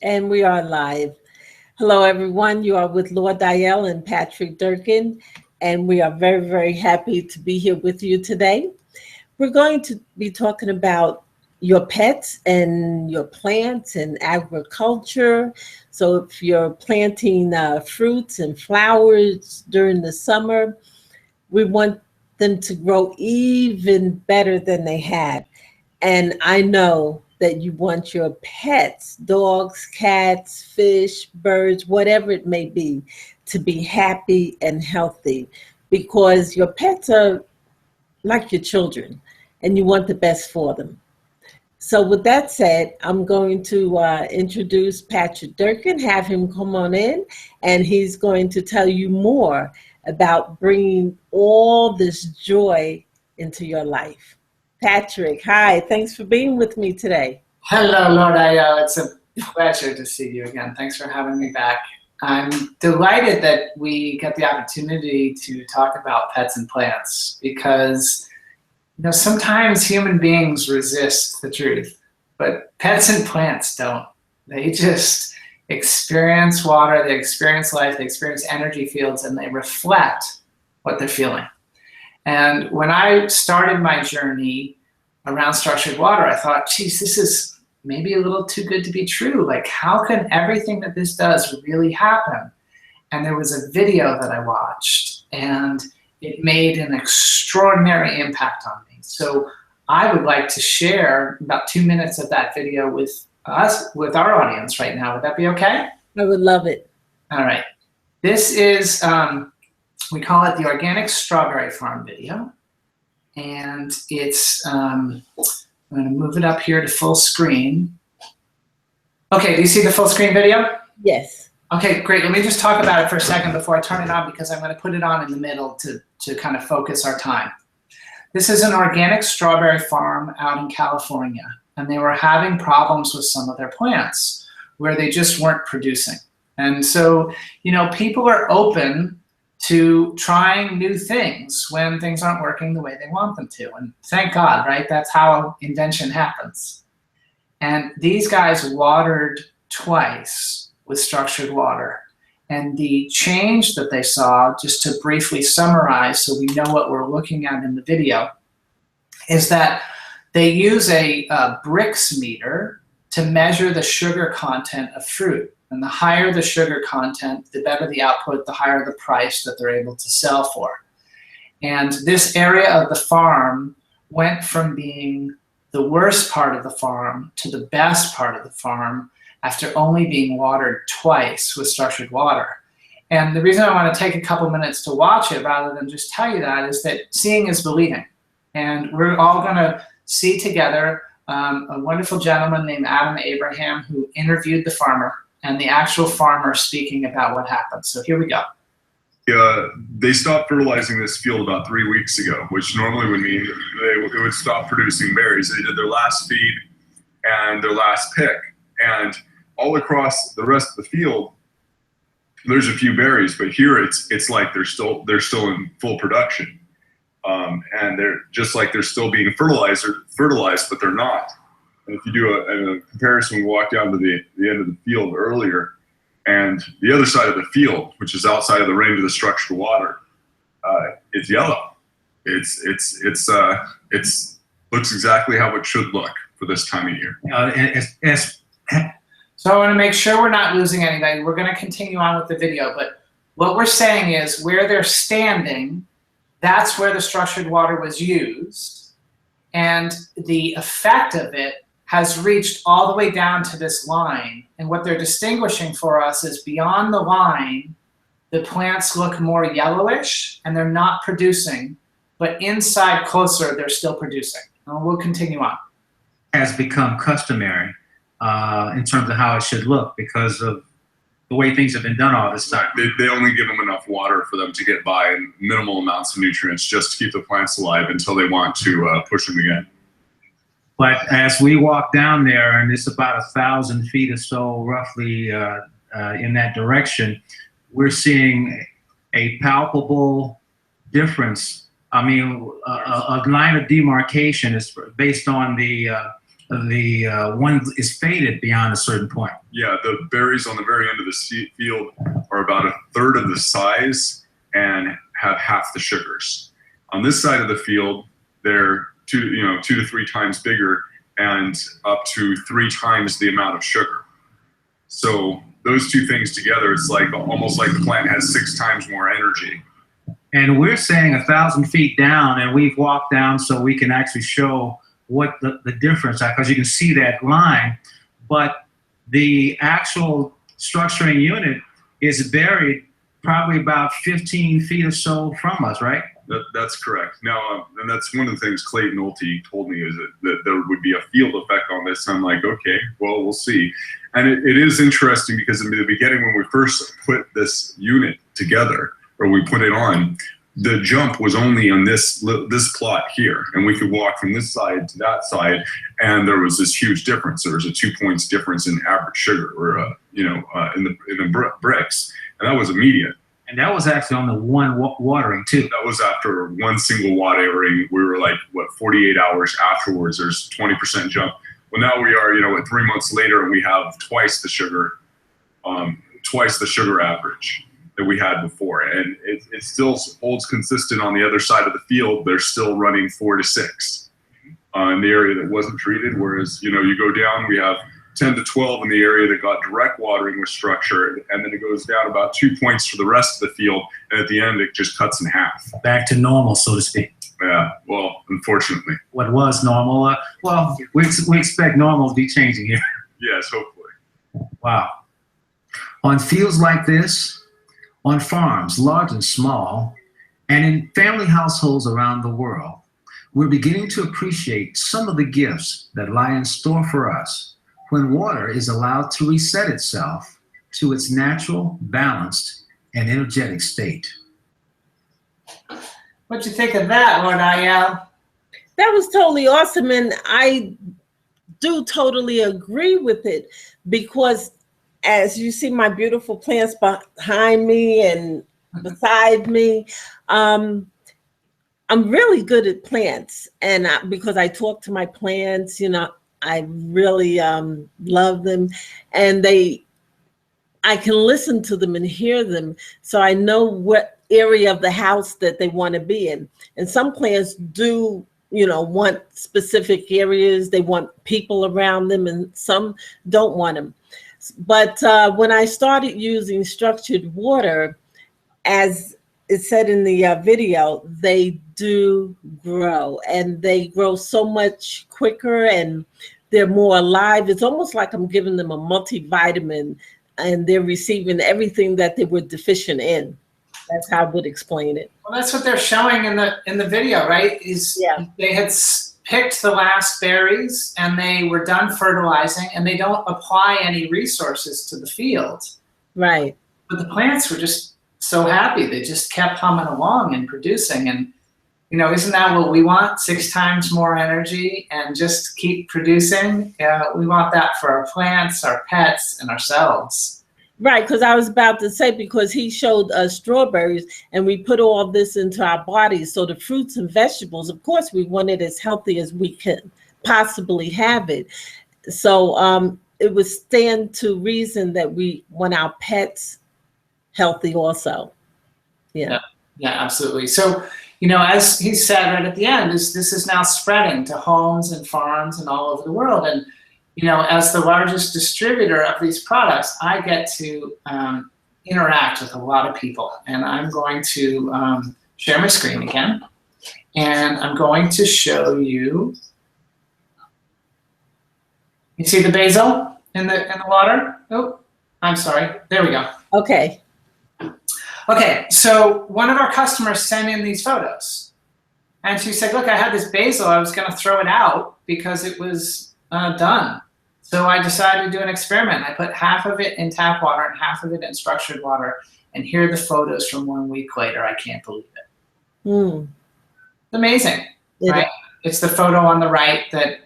And we are live. Hello, everyone. You are with Lord Dial and Patrick Durkin, and we are very, very happy to be here with you today. We're going to be talking about your pets and your plants and agriculture. So if you're planting fruits and flowers during the summer, we want them to grow even better than they have. And I know that you want your pets, dogs, cats, fish, birds, whatever it may be, to be happy and healthy, because your pets are like your children and you want the best for them. So with that said, I'm going to introduce Patrick Durkin, have him come on in, and he's going to tell you more about bringing all this joy into your life. Patrick, hi, thanks for being with me today. Hello, Lord Io. It's a pleasure to see you again. Thanks for having me back. I'm delighted that we get the opportunity to talk about pets and plants because, you know, sometimes human beings resist the truth, but pets and plants don't. They just experience water, they experience life, they experience energy fields, and they reflect what they're feeling. And when I started my journey around structured water, I thought, geez, this is maybe a little too good to be true. Like, how can everything that this does really happen? And there was a video that I watched, and it made an extraordinary impact on me. So I would like to share about 2 minutes of that video with us, with our audience right now. Would that be okay? I would love it. All right. This is, we call it the Organic Strawberry Farm video. And it's, I'm going to move it up here to full screen. Okay, do you see the full screen video? Yes. Okay, great. Let me just talk about it for a second before I turn it on, because I'm going to put it on in the middle to kind of focus our time. This is an organic strawberry farm out in California, and they were having problems with some of their plants where they just weren't producing. And so, you know, people are open to trying new things when things aren't working the way they want them to. And thank God, right? That's how invention happens. And these guys watered twice with structured water. And the change that they saw, just to briefly summarize so we know what we're looking at in the video, is that they use a Brix meter to measure the sugar content of fruit. And the higher the sugar content, the better the output, the higher the price that they're able to sell for. And this area of the farm went from being the worst part of the farm to the best part of the farm after only being watered twice with structured water. And the reason I want to take a couple minutes to watch it rather than just tell you that is that seeing is believing. And we're all going to see together a wonderful gentleman named Adam Abraham who interviewed the farmer, and the actual farmer speaking about what happened. So here we go. They stopped fertilizing this field about 3 weeks ago, which normally would mean it would stop producing berries. They did their last feed and their last pick. And all across the rest of the field, there's a few berries, but here it's like they're still in full production. And they're just like they're still being fertilized, but they're not. And if you do a comparison, we walked down to the end of the field earlier, and the other side of the field, which is outside of the range of the structured water, it's yellow. It's looks exactly how it should look for this time of year. So I want to make sure we're not losing anybody. We're going to continue on with the video, but what we're saying is where they're standing, that's where the structured water was used, and the effect of it has reached all the way down to this line. And what they're distinguishing for us is beyond the line, the plants look more yellowish and they're not producing, but inside closer, they're still producing. And we'll continue on. Has become customary in terms of how it should look because of the way things have been done all this time. They only give them enough water for them to get by and minimal amounts of nutrients just to keep the plants alive until they want to push them again. But as we walk down there, and it's about 1,000 feet or so roughly in that direction, we're seeing a palpable difference. I mean, a line of demarcation is based on the one is faded beyond a certain point. Yeah, the berries on the very end of the field are about a third of the size and have half the sugars. On this side of the field, they're 2 to 3 times bigger and up to 3 times the amount of sugar. So those two things together, it's like almost like the plant has 6 times more energy. And we're saying 1,000 feet down, and we've walked down so we can actually show what the difference, because you can see that line, but the actual structuring unit is buried probably about 15 feet or so from us, right? That's correct. Now, and that's one of the things Clayton Nolte told me, is that there would be a field effect on this. I'm like, okay, well, we'll see. And it is interesting because in the beginning, when we first put this unit together, or we put it on, the jump was only on this plot here, and we could walk from this side to that side, and there was this huge difference. There was a 2 points difference in average sugar, or in the bricks, and that was immediate. And that was actually on the one watering too. That was after one single watering. We were like, 48 hours afterwards, there's 20% jump. Well, now we are, 3 months later, and we have twice the sugar average that we had before, and it still holds consistent on the other side of the field. They're still running 4 to 6 in the area that wasn't treated, whereas you go down, we have 10 to 12 in the area that got direct watering with structure, and then it goes down about 2 points for the rest of the field, and at the end it just cuts in half. Back to normal, so to speak. Yeah, well, unfortunately. What was normal, well, we expect normal to be changing here. Yes, hopefully. Wow. On fields like this, on farms, large and small, and in family households around the world, we're beginning to appreciate some of the gifts that lie in store for us when water is allowed to reset itself to its natural, balanced, and energetic state. What'd you think of that, Lord Ayel? That was totally awesome, and I do totally agree with it, because as you see my beautiful plants behind me and beside me, I'm really good at plants, and because I talk to my plants, I really love them, and I can listen to them and hear them, so I know what area of the house that they want to be in. And some plants do, want specific areas, they want people around them, and some don't want them. But when I started using structured water, as it said in the video, they do grow, and they grow so much quicker, and they're more alive. It's almost like I'm giving them a multivitamin, and they're receiving everything that they were deficient in. That's how I would explain it. Well, that's what they're showing in the video, right? They had picked the last berries, and they were done fertilizing, and they don't apply any resources to the field. Right. But the plants were just so happy. They just kept humming along and producing. And, isn't that what we want? 6 times more energy and just keep producing. We want that for our plants, our pets, and ourselves. Right, because I was about to say, because he showed us strawberries, and we put all this into our bodies. So the fruits and vegetables, of course, we want it as healthy as we can possibly have it. So it would stand to reason that we want our pets healthy also. Yeah, absolutely. So, as he said right at the end, this is now spreading to homes and farms and all over the world. And as the largest distributor of these products, I get to interact with a lot of people. And I'm going to share my screen again. And I'm going to show you. You see the basil in the water? Oh, I'm sorry. There we go. Okay. Okay, so one of our customers sent in these photos. And she said, look, I had this basil. I was going to throw it out because it was done. So I decided to do an experiment. I put half of it in tap water and half of it in structured water. And here are the photos from 1 week later. I can't believe it. Amazing, right? It's the photo on the right that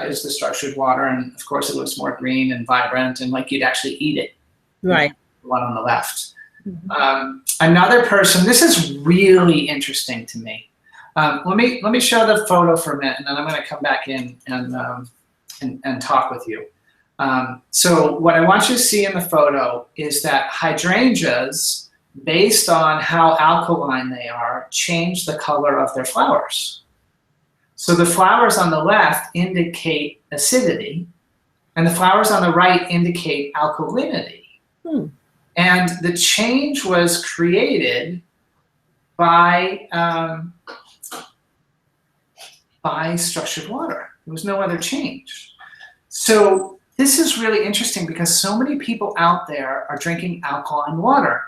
is the structured water. And of course, it looks more green and vibrant and like you'd actually eat it. Right. The one on the left. Another person, this is really interesting to me. Let me show the photo for a minute, and then I'm going to come back in and and talk with you. So what I want you to see in the photo is that hydrangeas, based on how alkaline they are, change the color of their flowers. So the flowers on the left indicate acidity, and the flowers on the right indicate alkalinity. And the change was created by structured water. There was no other change. So this is really interesting because so many people out there are drinking alkaline water,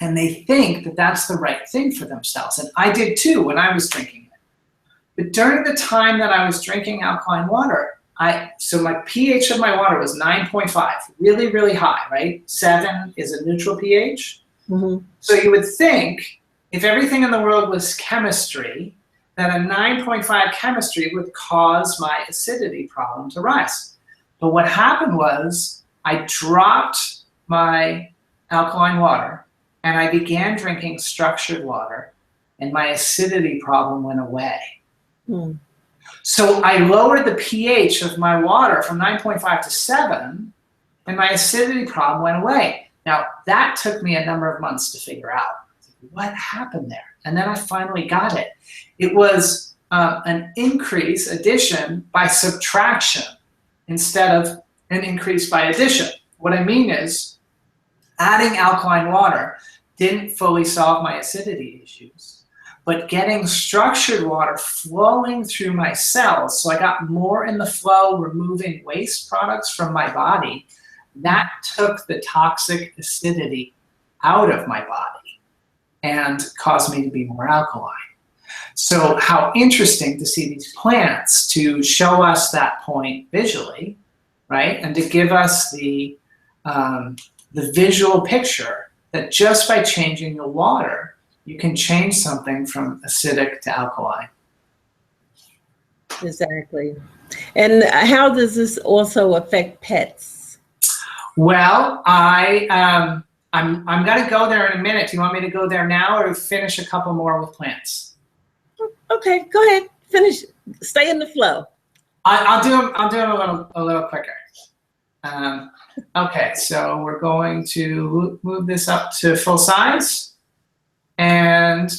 and they think that that's the right thing for themselves. And I did too when I was drinking it. But during the time that I was drinking alkaline water, so my pH of my water was 9.5, really, really high, right? 7 is a neutral pH. So you would think if everything in the world was chemistry, that a 9.5 chemistry would cause my acidity problem to rise. But what happened was I dropped my alkaline water and I began drinking structured water, and my acidity problem went away. So I lowered the pH of my water from 9.5 to 7, and my acidity problem went away. Now, that took me a number of months to figure out. What happened there? And then I finally got it. It was an increase, addition, by subtraction instead of an increase by addition. What I mean is, adding alkaline water didn't fully solve my acidity issues, but getting structured water flowing through my cells, so I got more in the flow, removing waste products from my body, that took the toxic acidity out of my body and caused me to be more alkaline. So how interesting to see these plants to show us that point visually, right? And to give us the visual picture that just by changing the water, you can change something from acidic to alkaline. Exactly. And how does this also affect pets? Well, I'm going to go there in a minute. Do you want me to go there now or finish a couple more with plants? Okay, go ahead. Finish. Stay in the flow. I'll do them a little quicker. Okay, so we're going to move this up to full size. And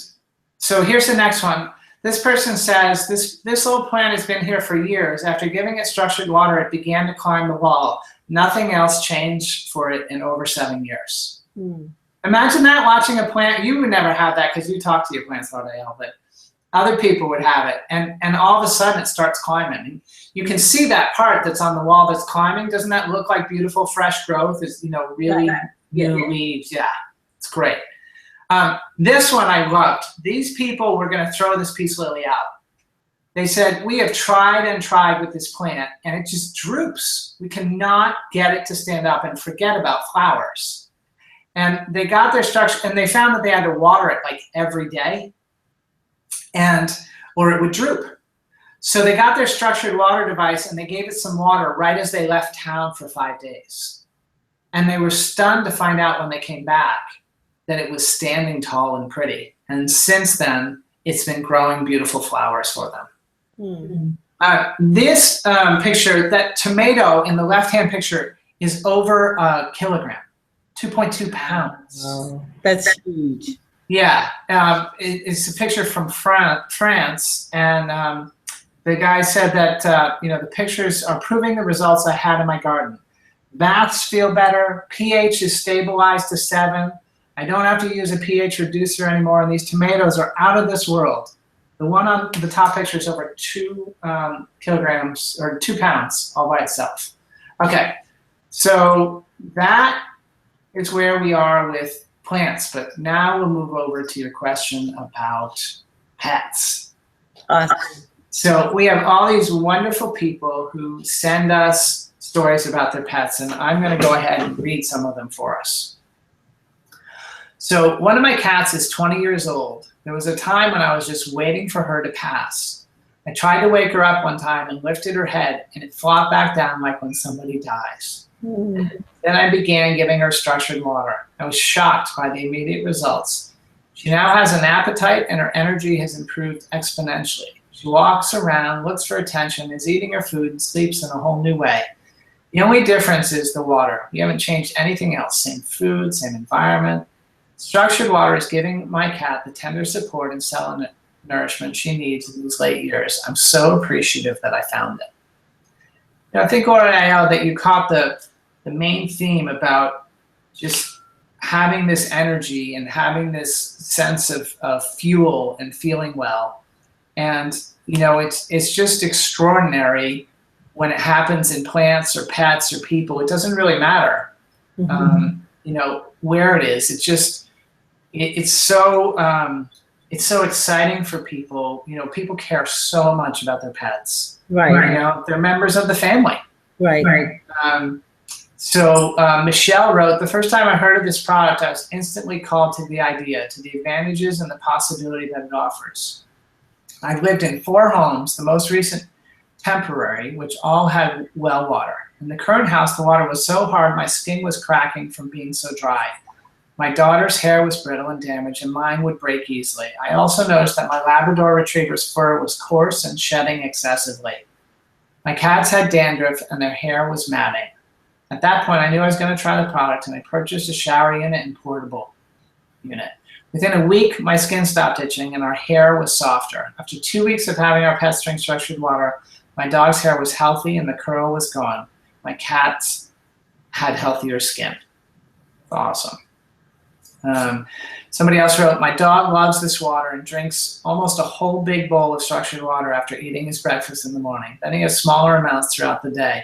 so here's the next one. This person says, this little plant has been here for years. After giving it structured water, it began to climb the wall. Nothing else changed for it in over 7 years. Imagine that, watching a plant. You would never have that because you talk to your plants all day, but other people would have it. And all of a sudden it starts climbing. You can see that part that's on the wall that's climbing. Doesn't that look like beautiful fresh growth? It's, really new leaves. Yeah, it's great. This one I loved. These people were going to throw this peace lily out. They said, we have tried and tried with this plant and it just droops. We cannot get it to stand up, and forget about flowers. And they got their structure, and they found that they had to water it like every day, or it would droop. So they got their structured water device and they gave it some water right as they left town for 5 days. And they were stunned to find out when they came back that it was standing tall and pretty. And since then, it's been growing beautiful flowers for them. This picture, that tomato in the left-hand picture, is over a kilogram, 2.2 pounds. Oh, that's huge. Yeah, it's a picture from France, and the guy said that the pictures are proving the results I had in my garden. Baths feel better. pH is stabilized to 7. I don't have to use a pH reducer anymore, and these tomatoes are out of this world. The one on the top picture is over 2 kilograms, or 2 pounds all by itself. Okay, so that is where we are with plants, but now we'll move over to your question about pets. Awesome. So we have all these wonderful people who send us stories about their pets, and I'm going to go ahead and read some of them for us. So one of my cats is 20 years old. There was a time when I was just waiting for her to pass. I tried to wake her up one time and lifted her head, and it flopped back down like when somebody dies. Then I began giving her structured water. I was shocked by the immediate results. She now has an appetite, and her energy has improved exponentially. She walks around, looks for attention, is eating her food, and sleeps in a whole new way. The only difference is the water. We haven't changed anything else. Same food, same environment. Structured water is giving my cat the tender support and cell nourishment she needs in these late years. I'm so appreciative that I found it. I think, Laura and I, that you caught the main theme about just having this energy and having this sense of fuel and feeling well. And, it's just extraordinary when it happens in plants or pets or people. It doesn't really matter, where it is. It's just, it's so exciting for people. People care so much about their pets. Right. They're members of the family. Right. So Michelle wrote, the first time I heard of this product, I was instantly called to the idea, to the advantages and the possibility that it offers. I've lived in 4 homes, the most recent temporary, which all had well water. In the current house, the water was so hard my skin was cracking from being so dry. My daughter's hair was brittle and damaged, and mine would break easily. I also noticed that my Labrador Retriever's fur was coarse and shedding excessively. My cats had dandruff, and their hair was matting. At that point, I knew I was going to try the product, and I purchased a shower unit and portable unit. Within a week, my skin stopped itching, and our hair was softer. After 2 weeks of having our pets drink structured water, my dog's hair was healthy, and the curl was gone. My cats had healthier skin. Awesome. Somebody else wrote, my dog loves this water and drinks almost a whole big bowl of structured water after eating his breakfast in the morning. Then he has smaller amounts throughout the day.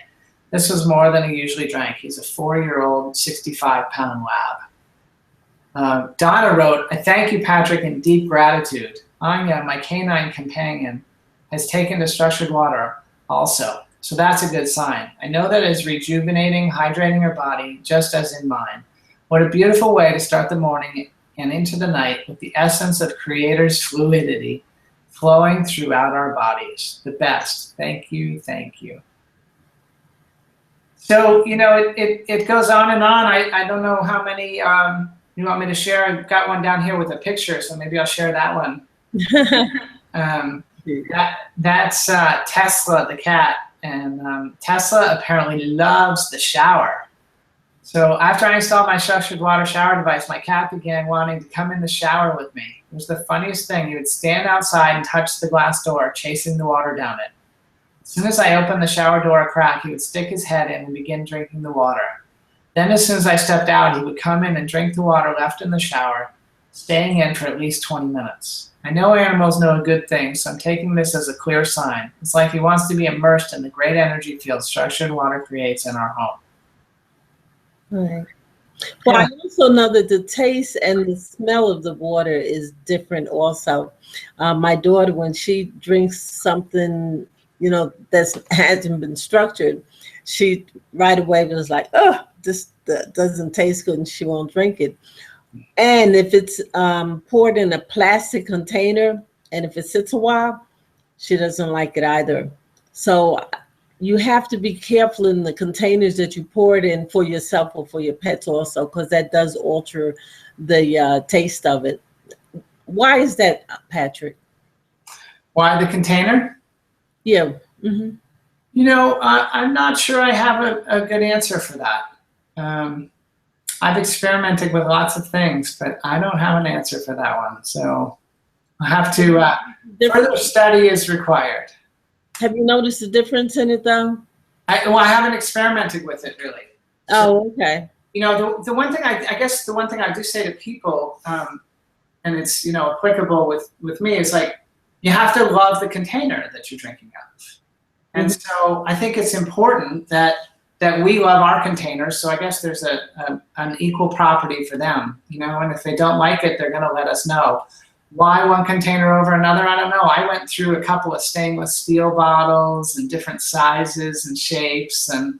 This was more than he usually drank. He's a 4-year-old, 65-pound lab. Donna wrote, I thank you, Patrick, in deep gratitude. Anya, my canine companion, has taken to structured water also. So that's a good sign. I know that it is rejuvenating, hydrating her body, just as in mine. What a beautiful way to start the morning and into the night with the essence of Creator's fluidity flowing throughout our bodies. The best. Thank you, thank you. So, it goes on and on. I don't know how many you want me to share. I've got one down here with a picture, so maybe I'll share that one. That's Tesla, the cat. And Tesla apparently loves the shower. So after I installed my structured water shower device, my cat began wanting to come in the shower with me. It was the funniest thing. He would stand outside and touch the glass door, chasing the water down it. As soon as I opened the shower door a crack, he would stick his head in and begin drinking the water. Then as soon as I stepped out, he would come in and drink the water left in the shower, staying in for at least 20 minutes. I know animals know a good thing, so I'm taking this as a clear sign. It's like he wants to be immersed in the great energy field structured water creates in our home. Right. Well, I also know that the taste and the smell of the water is different also. My daughter, when she drinks something, that hasn't been structured, she right away was like, oh, this doesn't taste good, and she won't drink it. And if it's poured in a plastic container, and if it sits a while, she doesn't like it either. So you have to be careful in the containers that you pour it in for yourself or for your pets also, because that does alter the taste of it. Why is that, Patrick? Why the container? Yeah. Mm-hmm. I'm not sure I have a good answer for that. I've experimented with lots of things, but I don't have an answer for that one. So I have to, further study is required. Have you noticed a difference in it though? I haven't experimented with it really. Oh, okay. The one thing I guess the one thing I do say to people, and it's applicable with me, is like you have to love the container that you're drinking out of. And so I think it's important that we love our containers. So I guess there's an equal property for them, and if they don't like it, they're going to let us know. Why one container over another? I don't know. I went through a couple of stainless steel bottles and different sizes and shapes, and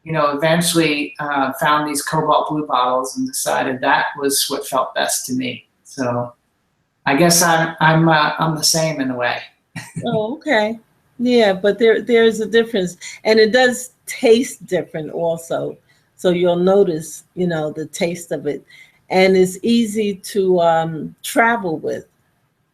eventually found these cobalt blue bottles and decided that was what felt best to me. So I guess I'm the same in a way. Oh, okay. Yeah, but there's a difference, and it does taste different also. So you'll notice, the taste of it, and it's easy to travel with.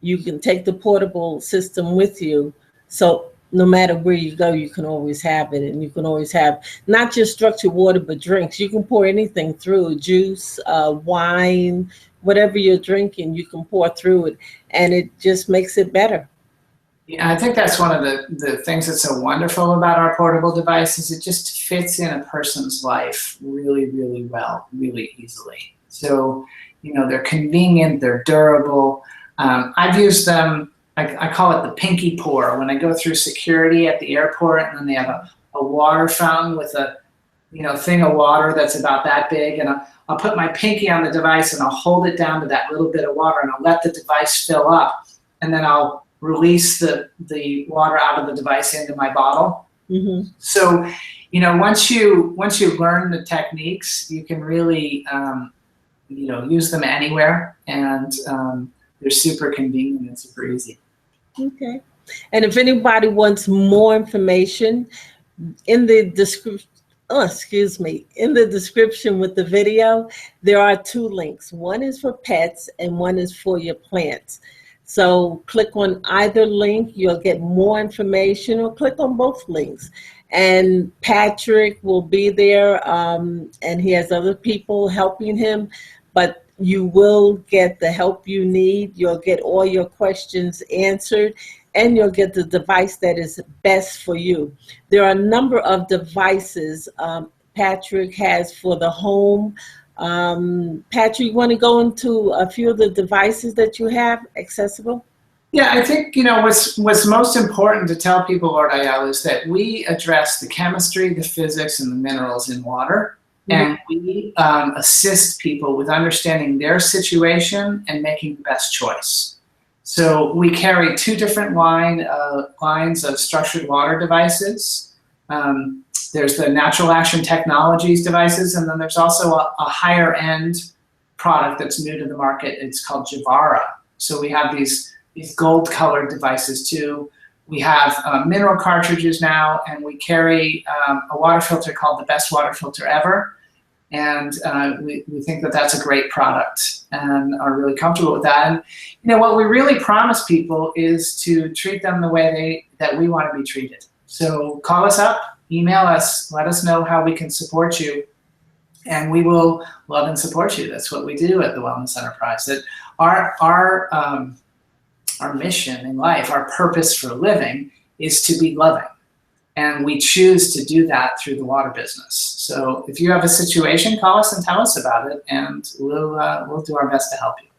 You can take the portable system with you So no matter where you go, you can always have it. And you can always have not just structured water, but drinks. You can pour anything through, juice, wine, whatever you're drinking, you can pour through it. And it just makes it better. Yeah, I think that's one of the things that's so wonderful about our portable device is it just fits in a person's life really, really well, really easily. So, they're convenient, they're durable. I've used them, I call it the pinky pour. When I go through security at the airport and then they have a water fountain with a thing of water that's about that big, and I'll put my pinky on the device and I'll hold it down to that little bit of water and I'll let the device fill up, and then I'll release the water out of the device into my bottle. Mm-hmm. So, once you learn the techniques, you can really, use them anywhere, and they're super convenient and super easy. Okay. And if anybody wants more information, in the description, in the description with the video, there are 2 links. One is for pets and one is for your plants. So click on either link, you'll get more information, or click on both links. And Patrick will be there, and he has other people helping him, but you will get the help you need. You'll get all your questions answered, and you'll get the device that is best for you. There are a number of devices Patrick has for the home. Patrick, you want to go into a few of the devices that you have accessible? Yeah, I think, what's most important to tell people, Lord Ayala, is that we address the chemistry, the physics, and the minerals in water. Mm-hmm. And we assist people with understanding their situation and making the best choice. So we carry 2 different lines of structured water devices. There's the Natural Action Technologies devices, and then there's also a higher end product that's new to the market. It's called Javara. So we have these gold colored devices too. We have mineral cartridges now, and we carry a water filter called the Best Water Filter Ever. And we think that that's a great product and are really comfortable with that. And what we really promise people is to treat them the way that we want to be treated. So call us up, email us, let us know how we can support you, and we will love and support you. That's what we do at the Wellness Enterprise. That our mission in life, our purpose for living, is to be loving. And we choose to do that through the water business. So if you have a situation, call us and tell us about it, and we'll do our best to help you.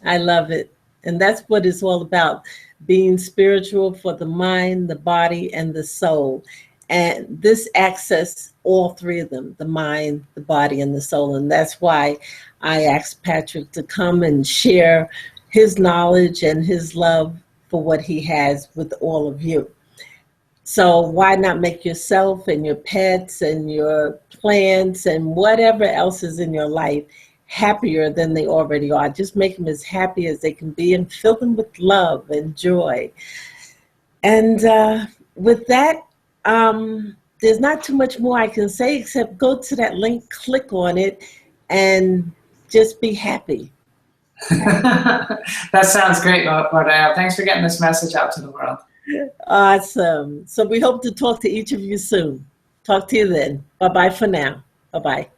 I love it. And that's what it's all about, being spiritual for the mind, the body, and the soul. And this access all 3 of them, the mind, the body, and the soul. And that's why I asked Patrick to come and share his knowledge and his love for what he has with all of you. So why not make yourself and your pets and your plants and whatever else is in your life happier than they already are? Just make them as happy as they can be and fill them with love and joy. And with that, there's not too much more I can say except go to that link, click on it, and just be happy. That sounds great, Lordale. Thanks for getting this message out to the world. Awesome. So we hope to talk to each of you soon. Talk to you then. Bye-bye for now. Bye-bye.